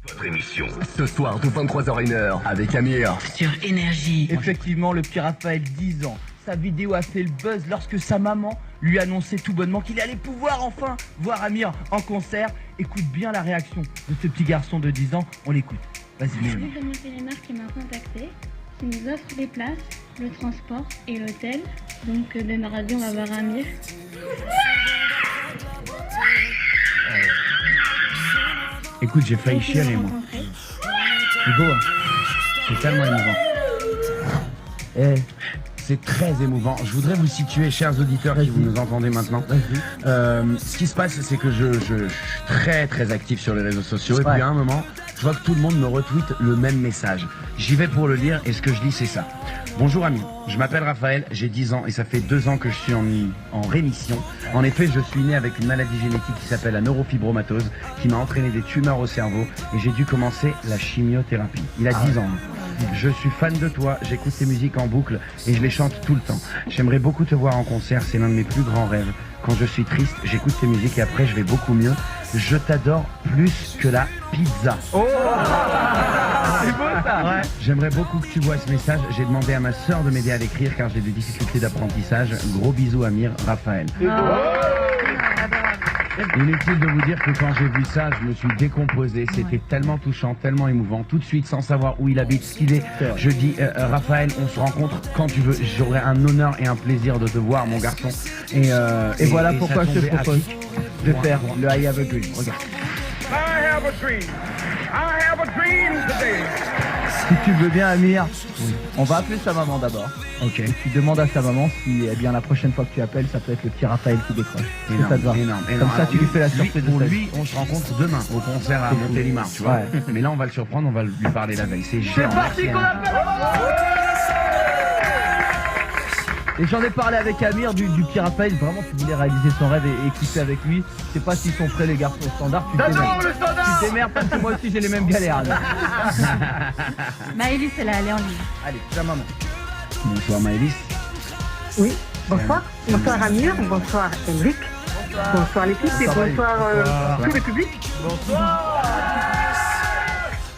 Votre émission, ce soir de 23h01 avec Amir. Sur Énergie. Effectivement, le petit Raphaël, 10 ans. Sa vidéo a fait le buzz lorsque sa maman lui annonçait tout bonnement qu'il allait pouvoir enfin voir Amir en concert. Écoute bien la réaction de ce petit garçon de 10 ans. On l'écoute. Vas-y. C'est de Montélimar qui m'a contacté, qui nous offre les places, le transport et l'hôtel. Donc dès mardi, on va voir Amir. Écoute, j'ai failli chialer, moi. C'est beau, hein. C'est tellement émouvant. C'est très émouvant. Je voudrais vous situer, chers auditeurs qui vous nous entendez maintenant. Ce qui se passe, c'est que je suis très très actif sur les réseaux sociaux. Et puis à un moment, je vois que tout le monde me retweet le même message. J'y vais pour le lire et ce que je lis, c'est ça. Bonjour amis, je m'appelle Raphaël, j'ai 10 ans et ça fait 2 ans que je suis en rémission. En effet, je suis né avec une maladie génétique qui s'appelle la neurofibromatose, qui m'a entraîné des tumeurs au cerveau et j'ai dû commencer la chimiothérapie. Il a 10 ans. Je suis fan de toi, j'écoute tes musiques en boucle et je les chante tout le temps. J'aimerais beaucoup te voir en concert, c'est l'un de mes plus grands rêves. Quand je suis triste, j'écoute tes musiques et après je vais beaucoup mieux. Je t'adore plus que la pizza. Oh, c'est beau ça. Ouais. J'aimerais beaucoup que tu vois ce message. J'ai demandé à ma sœur de m'aider à l'écrire car j'ai des difficultés d'apprentissage. Gros bisous Amir, Raphaël. Inutile de vous dire que quand j'ai vu ça, je me suis décomposé. C'était tellement touchant, tellement émouvant. Tout de suite, sans savoir où il habite, ce qu'il est, je dis Raphaël, on se rencontre quand tu veux. J'aurai un honneur et un plaisir de te voir, mon garçon. Et voilà pourquoi je te propose de faire le I Have a Dream. Regarde. I have a dream. I have a dream today. Si tu veux bien, Amir, on va appeler sa maman d'abord. Ok. Et tu demandes à sa maman si, eh bien, la prochaine fois que tu appelles, ça peut être le petit Raphaël qui décroche. Énorme, ça te va. énorme. Comme ça, tu lui fais la surprise de Pour sa vie. lui, on se rencontre demain au concert à Montélimar, tu vois. Ouais. Mais là, on va le surprendre, on va lui parler la veille. C'est C'est géant. parti qu'on appelle la maman. Et j'en ai parlé avec Amir du petit Raphaël, vraiment tu voulais réaliser son rêve et kiffer avec lui. Je sais pas s'ils sont prêts les garçons au standard, tu te démerdes. Tu te démerdes parce que moi aussi j'ai les mêmes galères. Maëlys, elle est allée en ligne. Allez, ta maman. Bonsoir Maëlys. Oui, bonsoir. Bonsoir Amir, bonsoir Henrik, bonsoir l'équipe et bonsoir tout le public.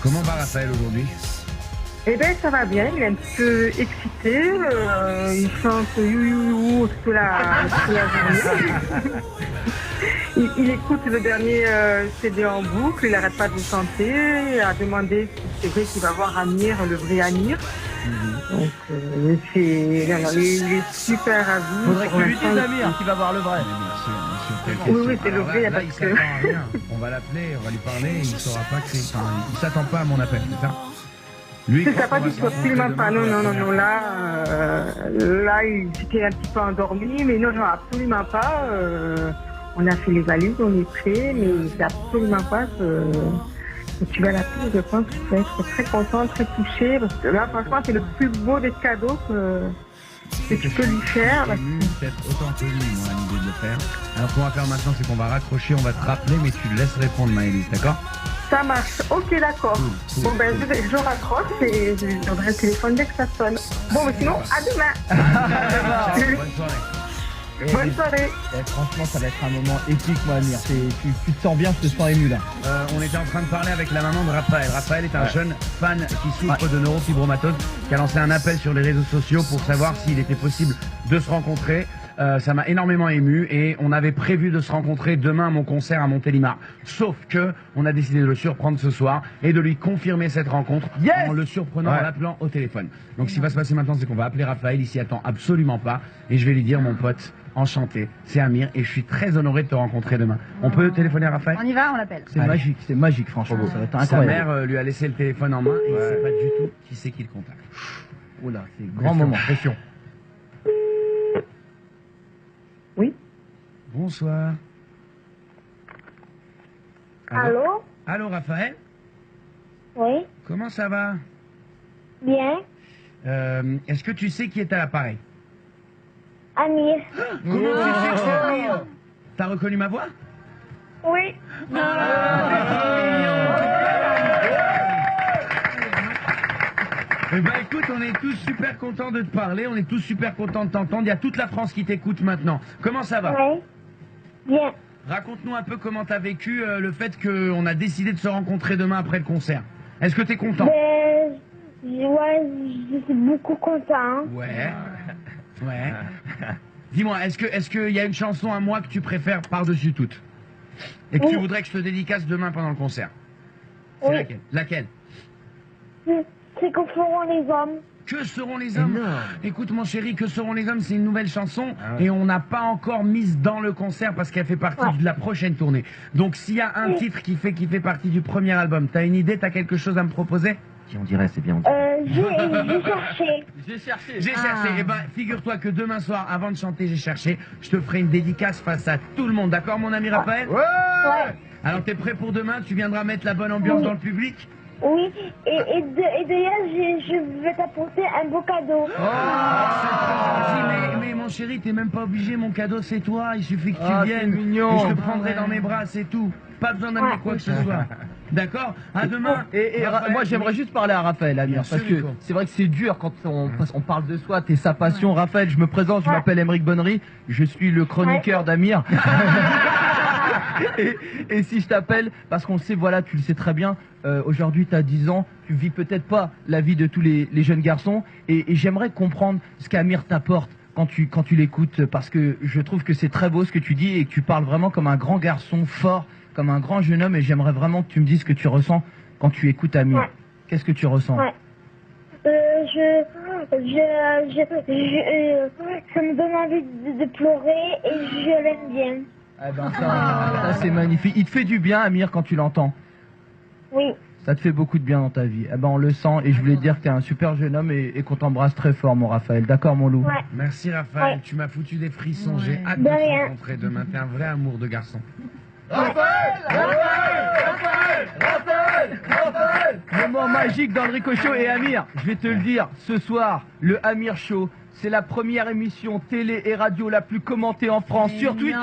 Comment va Raphaël aujourd'hui? Eh bien, ça va bien, il est un petit peu excité, il chante you toute la journée. il écoute le dernier CD en boucle, il n'arrête pas de chanter, il a demandé si c'est vrai qu'il va voir Amir, le vrai Amir. Donc, il est super ravi. Faudrait que tu lui dises Amir qui va voir le vrai. Oui, c'est le vrai. Là, il s'attend à rien. On va l'appeler, on va lui parler, il ne saura pas que c'est... Enfin, il s'attend pas à mon appel, c'est ça? Lui, C'est ça, pas du tout, absolument pas. Non, là, il était un petit peu endormi, mais non, absolument pas. On a fait les valises, on est prêts, mais c'est absolument pas que tu vas l'appeler. Je pense qu'il va être très content, très touché, parce que là, franchement, c'est le plus beau des cadeaux que tu peux lui faire. Peut-être autant que lui, moi, à l'idée de le faire. Alors, ce qu'on va faire maintenant, c'est qu'on va raccrocher, on va te rappeler, mais tu le laisses répondre, Maëlys, d'accord? Ça marche, ok, d'accord. Cool. Bon, ben, je raccroche et je donnerai le téléphone dès que ça sonne. Bon, mais sinon, à demain. Bonne soirée. Bonne soirée. Franchement, ça va être un moment épique, moi, Amir. Tu te sens bien, je te sens ému là. On était en train de parler avec la maman de Raphaël. Raphaël est un jeune fan qui souffre de neurofibromatose, qui a lancé un appel sur les réseaux sociaux pour savoir s'il était possible de se rencontrer. Ça m'a énormément ému et on avait prévu de se rencontrer demain à mon concert à Montélimar. Sauf que on a décidé de le surprendre ce soir et de lui confirmer cette rencontre en le surprenant en l'appelant au téléphone. Donc ce qui va se passer maintenant, c'est qu'on va appeler Raphaël, il s'y attend absolument pas et je vais lui dire, mon pote, enchanté, c'est Amir et je suis très honoré de te rencontrer demain. On peut téléphoner à Raphaël? On y va, on l'appelle. C'est magique franchement, ça va être Sa incroyable. mère lui a laissé le téléphone en main et il sait pas du tout qui c'est qui le contacte. Oh là, c'est grand moment. Pression. Oui. Bonsoir. Allô? Allô Raphaël? Oui. Comment ça va? Bien. Est-ce que tu sais qui est à l'appareil? Amir. Comment tu sais que c'est Amir? T'as reconnu ma voix? Oui. Eh ben écoute, on est tous super contents de te parler, on est tous super contents de t'entendre. Il y a toute la France qui t'écoute maintenant. Comment ça va? Oui. Bien. raconte-nous un peu comment t'as vécu le fait qu'on a décidé de se rencontrer demain après le concert. Est-ce que t'es content? Ouais, je suis beaucoup content. Hein. Ouais. Dis-moi, est-ce qu'il y a une chanson à moi que tu préfères par-dessus toutes? Et que tu voudrais que je te dédicace demain pendant le concert? C'est laquelle? Laquelle? C'est que feront les hommes. Que seront les hommes? Écoute mon chéri, Que seront les hommes, c'est une nouvelle chanson et on n'a pas encore mise dans le concert parce qu'elle fait partie de la prochaine tournée. Donc s'il y a un titre qui fait partie du premier album, t'as une idée, t'as quelque chose à me proposer? Si on dirait, c'est bien. J'ai cherché. J'ai cherché. Eh ben, figure-toi que demain soir, avant de chanter, j'ai cherché. Je te ferai une dédicace face à tout le monde. D'accord, mon ami Raphaël? Ouais. Alors, t'es prêt pour demain? Tu viendras mettre la bonne ambiance dans le public? Oui, et d'ailleurs, je vais t'apporter un beau cadeau. Mais mon chéri, t'es même pas obligé, mon cadeau c'est toi, il suffit que tu viennes. Mignon. Et je te prendrai dans mes bras, c'est tout. Pas besoin d'amener quoi que ce soit. D'accord? À demain. Et moi j'aimerais juste parler à Raphaël, Amir, parce que c'est vrai que c'est dur quand on parle de soi, t'es sa passion. Raphaël, je me présente, je m'appelle Aymeric Bonnery, je suis le chroniqueur d'Amir. Et si je t'appelle, parce qu'on le sait, voilà, tu le sais très bien, aujourd'hui tu as 10 ans, tu vis peut-être pas la vie de tous les jeunes garçons, et j'aimerais comprendre ce qu'Amir t'apporte quand tu l'écoutes, parce que je trouve que c'est très beau ce que tu dis, et que tu parles vraiment comme un grand garçon, fort, comme un grand jeune homme, et j'aimerais vraiment que tu me dises ce que tu ressens quand tu écoutes Amir. Qu'est-ce que tu ressens? Ça me donne envie de pleurer, et je l'aime bien. Eh ben ça c'est magnifique. Il te fait du bien, Amir, quand tu l'entends? Oui. Ça te fait beaucoup de bien dans ta vie. Eh ben on le sent, et je voulais te dire que t'es un super jeune homme et qu'on t'embrasse très fort, mon Raphaël. D'accord, mon loup? Merci Raphaël, tu m'as foutu des frissons. J'ai hâte de te rencontrer demain. T'es un vrai amour de garçon. Raphaël, moment magique dans le Ricochet. Et Amir, je vais te le dire, ce soir, le Amir Show, c'est la première émission télé et radio la plus commentée en France sur Twitter.